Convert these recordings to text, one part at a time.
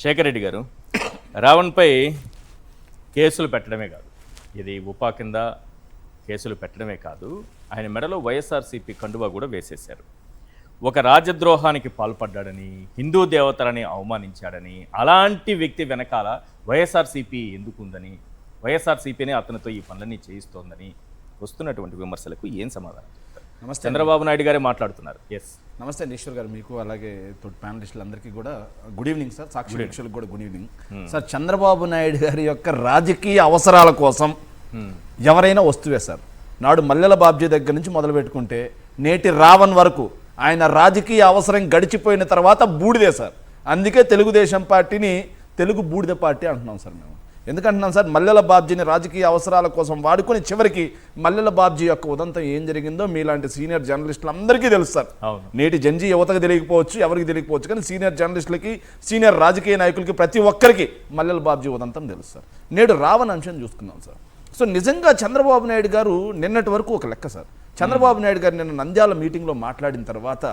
శేఖర్ రెడ్డి గారు, రావణ్పై కేసులు పెట్టడమే కాదు, ఇది ఉపా కింద కేసులు పెట్టడమే కాదు, ఆయన మెడలో వైఎస్ఆర్సీపీ కండువా కూడా వేసేశారు. ఒక రాజద్రోహానికి పాల్పడ్డాడని, హిందూ దేవతలని అవమానించాడని, అలాంటి వ్యక్తి వెనకాల వైఎస్ఆర్సీపీ ఎందుకుందని, వైఎస్ఆర్సీపీనే అతనితో ఈ పనులన్నీ చేయిస్తోందని వస్తున్నటువంటి విమర్శలకు ఏం సమాధానం? నమస్తే. చంద్రబాబు నాయుడు గారే మాట్లాడుతున్నారు. నమస్తే అండి ఈశ్వర్ గారు, మీకు అలాగే తోటి ప్యానలిస్టులందరికీ కూడా గుడ్ ఈవినింగ్ సార్. సాక్షి వీక్షకులకు కూడా good evening sir. Chandrababu Naidu గారి యొక్క రాజకీయ అవసరాల కోసం ఎవరైనా వస్తువే సార్. నాడు మల్లెల బాబ్జీ దగ్గర నుంచి మొదలు పెట్టుకుంటే నేటి రావణ్ వరకు ఆయన రాజకీయ అవసరం గడిచిపోయిన తర్వాత బూడిదే సార్. అందుకే తెలుగుదేశం పార్టీని తెలుగు బూడిద పార్టీ అంటున్నాం సార్. మేము ఎందుకంటున్నాం సార్, మల్లెల బాబ్జీని రాజకీయ అవసరాల కోసం వాడుకొని చివరికి మల్లెల బాబ్జీ యొక్క ఉదంతం ఏం జరిగిందో మీలాంటి సీనియర్ జర్నలిస్టులు అందరికీ తెలుసు సార్. నేటి జంజీ యువతకు తెలియకపోవచ్చు, ఎవరికి తెలియకపోవచ్చు, కానీ సీనియర్ జర్నలిస్టులకి, సీనియర్ రాజకీయ నాయకులకి, ప్రతి ఒక్కరికి మల్లెల బాబ్జీ ఉదంతం తెలుసు సార్. నేడు రావణ్ అంశం చూసుకున్నాం సార్. సో నిజంగా చంద్రబాబు నాయుడు గారు నిన్నటి వరకు ఒక లెక్క సార్. చంద్రబాబు నాయుడు గారు నిన్న నంద్యాల మీటింగ్లో మాట్లాడిన తర్వాత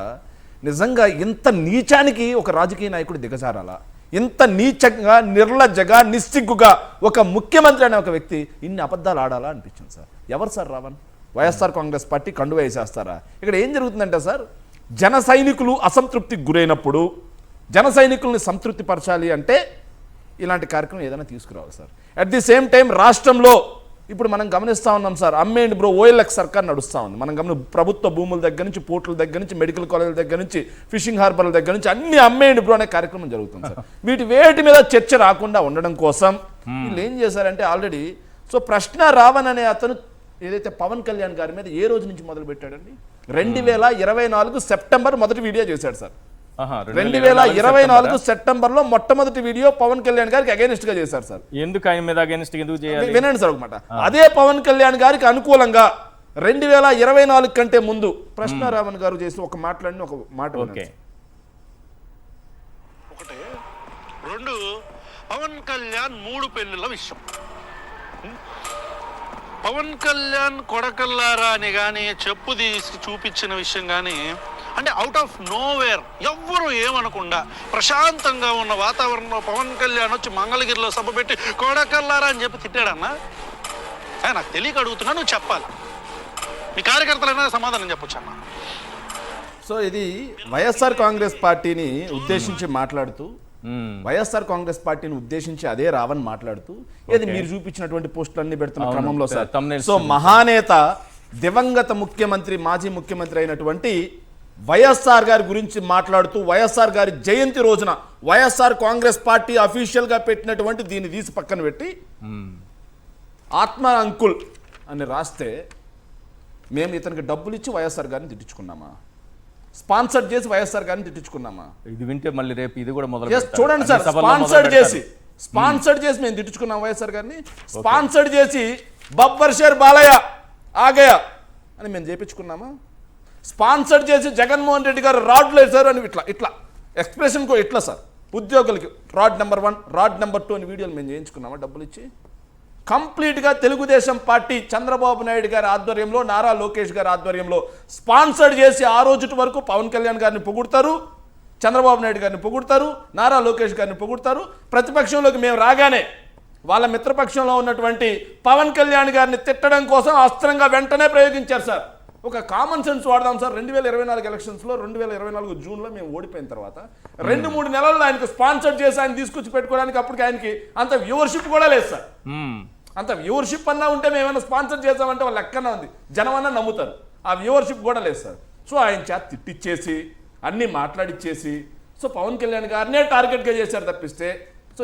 నిజంగా ఇంత నీచానికి ఒక రాజకీయ నాయకుడు దిగజారాలా, ఇంత నీచంగా, నిర్లజ్జగా, నిస్సిగ్గుగా ఒక ముఖ్యమంత్రి అనే ఒక వ్యక్తి ఇన్ని అబద్ధాలు ఆడాలా అనిపించింది సార్. ఎవరు సార్ రావణ్? వైఎస్ఆర్ కాంగ్రెస్ పార్టీ కండువ వేసేస్తారా? ఇక్కడ ఏం జరుగుతుందంటే సార్, జన సైనికులు అసంతృప్తికి గురైనప్పుడు జన సైనికుల్ని సంతృప్తి పరచాలి అంటే ఇలాంటి కార్యక్రమం ఏదైనా తీసుకురావాలి sir. At the same time రాష్ట్రంలో ఇప్పుడు మనం గమనిస్తూ ఉన్నాం సార్, అమ్మేండి బ్రో ఓఎల్ఎక్స్ సర్కార్ నడుస్తూ ఉంది. మనం ప్రభుత్వ భూముల దగ్గర నుంచి, పోర్టుల దగ్గర నుంచి, మెడికల్ కాలేజీల దగ్గర నుంచి, ఫిషింగ్ హార్బర్ల దగ్గర నుంచి అన్ని అమ్మేండి బ్రో అనే కార్యక్రమం జరుగుతుంది సార్. వేటి మీద చర్చ రాకుండా ఉండడం కోసం వీళ్ళు ఏం చేశారంటే ఆల్రెడీ ప్రశ్న రావణ్ అనే అతను ఏదైతే పవన్ కళ్యాణ్ గారి మీద ఏ రోజు నుంచి మొదలు పెట్టాడండి, 2024 సెప్టెంబర్ మొదటి వీడియో చేశాడు సార్. 2024 సెప్టెంబర్లో మొట్టమొదటి వీడియో పవన్ కళ్యాణ్ గారికి అగైనిస్ట్ గా చేశారు సార్. ఎందుకు ఆయన మీద అగైనిస్ట్ ఎందుకు చేయాలి? వినండి సార్ ఒకమాట. అదే పవన్ కళ్యాణ్ గారికి అనుకూలంగా 2024 కంటే ముందు ప్రశ్న రావణ్ గారు చేసి ఒక మాట్లాడిన ఒక మాట. ఒకటే రెండు, పవన్ కళ్యాణ్ 3 పెళ్లిళ్ళ విషయం. పవన్ కళ్యాణ్ కొడకల్లారా అని కానీ చెప్పు తీసి చూపించిన విషయం కానీ, అంటే అవుట్ ఆఫ్ నోవేర్ ఎవ్వరూ ఏమనకుండా ప్రశాంతంగా ఉన్న వాతావరణంలో పవన్ కళ్యాణ్ వచ్చి మంగళగిరిలో సభ పెట్టి కొడకల్లారా అని చెప్పి తిట్టాడన్నా. నాకు తెలియక అడుగుతున్నా, నువ్వు చెప్పాలి. మీ కార్యకర్తలైనా సమాధానం చెప్పొచ్చు అన్న. సో ఇది వైఎస్ఆర్ కాంగ్రెస్ పార్టీని ఉద్దేశించి మాట్లాడుతూ, వైఎస్ఆర్ కాంగ్రెస్ పార్టీని ఉద్దేశించి అదే రావణ్ మాట్లాడుతూ ఏది మీరు చూపించినటువంటి పోస్టులన్నీ పెడుతున్న క్రమంలో సార్, సో మహానేత దివంగత ముఖ్యమంత్రి, మాజీ ముఖ్యమంత్రి అయినటువంటి వైఎస్ఆర్ గారి గురించి మాట్లాడుతూ వైఎస్ఆర్ గారి జయంతి రోజున వైఎస్ఆర్ కాంగ్రెస్ పార్టీ అఫీషియల్ గా పెట్టినటువంటి దీన్ని తీసి పక్కన పెట్టి ఆత్మ అంకుల్ అని రాస్తే మేము ఇతనికి డబ్బులు ఇచ్చి వైఎస్ఆర్ గారిని తిట్టించుకున్నామా, స్పాన్సర్ చేసి వైఎస్ఆర్ గారిని తిట్టించుకున్నామా? ఇది వింటే మళ్ళీ రేపు ఇది కూడా మొదలు చూడండి సార్, స్పాన్సర్డ్ చేసి మేము తిట్టించుకున్నాం వైఎస్ఆర్ గారిని. స్పాన్సర్డ్ చేసి బబ్బర్ షేర్ బాలయ్య ఆగయా అని మేము చేయించుకున్నామా? స్పాన్సర్ చేసి జగన్మోహన్ రెడ్డి గారు రాడ్లు వేశారు అని ఇట్లా ఎక్స్ప్రెషన్ కో ఇట్లా సార్, ఉద్యోగులకి రాడ్ నెంబర్ 1, రాడ్ నెంబర్ 2 అని వీడియోలు మేము చేయించుకున్నామా డబ్బులు ఇచ్చి? కంప్లీట్గా తెలుగుదేశం పార్టీ చంద్రబాబు నాయుడు గారి ఆధ్వర్యంలో, నారా లోకేష్ గారి ఆధ్వర్యంలో స్పాన్సర్ చేసి ఆ రోజు వరకు పవన్ కళ్యాణ్ గారిని పొగుడతారు, చంద్రబాబు నాయుడు గారిని పొగుడతారు, నారా లోకేష్ గారిని పొగుడతారు. ప్రతిపక్షంలోకి మేము రాగానే వాళ్ళ మిత్రపక్షంలో ఉన్నటువంటి పవన్ కళ్యాణ్ గారిని తిట్టడం కోసం అస్త్రంగా వెంటనే ప్రయోగించారు సార్. ఒక కామన్ సెన్స్ వాడదాం సార్. 2024 ఎలక్షన్స్లో 2024 జూన్లో మేము ఓడిపోయిన తర్వాత 2-3 నెలల్లో ఆయనకు స్పాన్సర్ చేసి ఆయన తీసుకొచ్చి పెట్టుకోవడానికి అప్పటికి ఆయనకి అంత వ్యూవర్షిప్ కూడా లేదు సార్. అంత వ్యూవర్షిప్ అన్నా ఉంటే మేమైనా స్పాన్సర్ చేసామంటే వాళ్ళు ఎక్కడన్నా ఉంది, జనం అన్నా నమ్ముతారు. ఆ వ్యూవర్షిప్ కూడా లేదు సార్. సో ఆయన చేత తిట్టిచ్చేసి అన్నీ మాట్లాడిచ్చేసి పవన్ కళ్యాణ్ గారినే టార్గెట్గా చేశారు తప్పిస్తే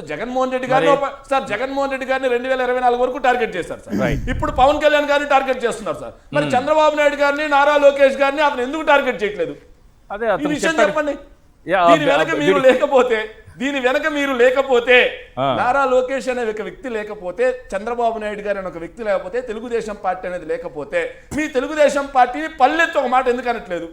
జగన్మోహన్ రెడ్డి గారిని సార్, జగన్మోహన్ రెడ్డి గారిని 2024 వరకు టార్గెట్ చేశారు సార్. ఇప్పుడు పవన్ కళ్యాణ్ గారిని టార్గెట్ చేస్తున్నారు సార్. మరి చంద్రబాబు నాయుడు గారిని, నారా లోకేష్ గారిని అతను ఎందుకు టార్గెట్ చేయట్లేదు? ఈ విషయం చెప్పండి. దీని వెనక మీరు లేకపోతే, నారా లోకేష్ అనే ఒక వ్యక్తి లేకపోతే, చంద్రబాబు నాయుడు గారు అనే ఒక వ్యక్తి లేకపోతే, తెలుగుదేశం పార్టీ అనేది లేకపోతే, మీ తెలుగుదేశం పార్టీని పల్లెత్తు ఒక మాట ఎందుకు అనట్లేదు?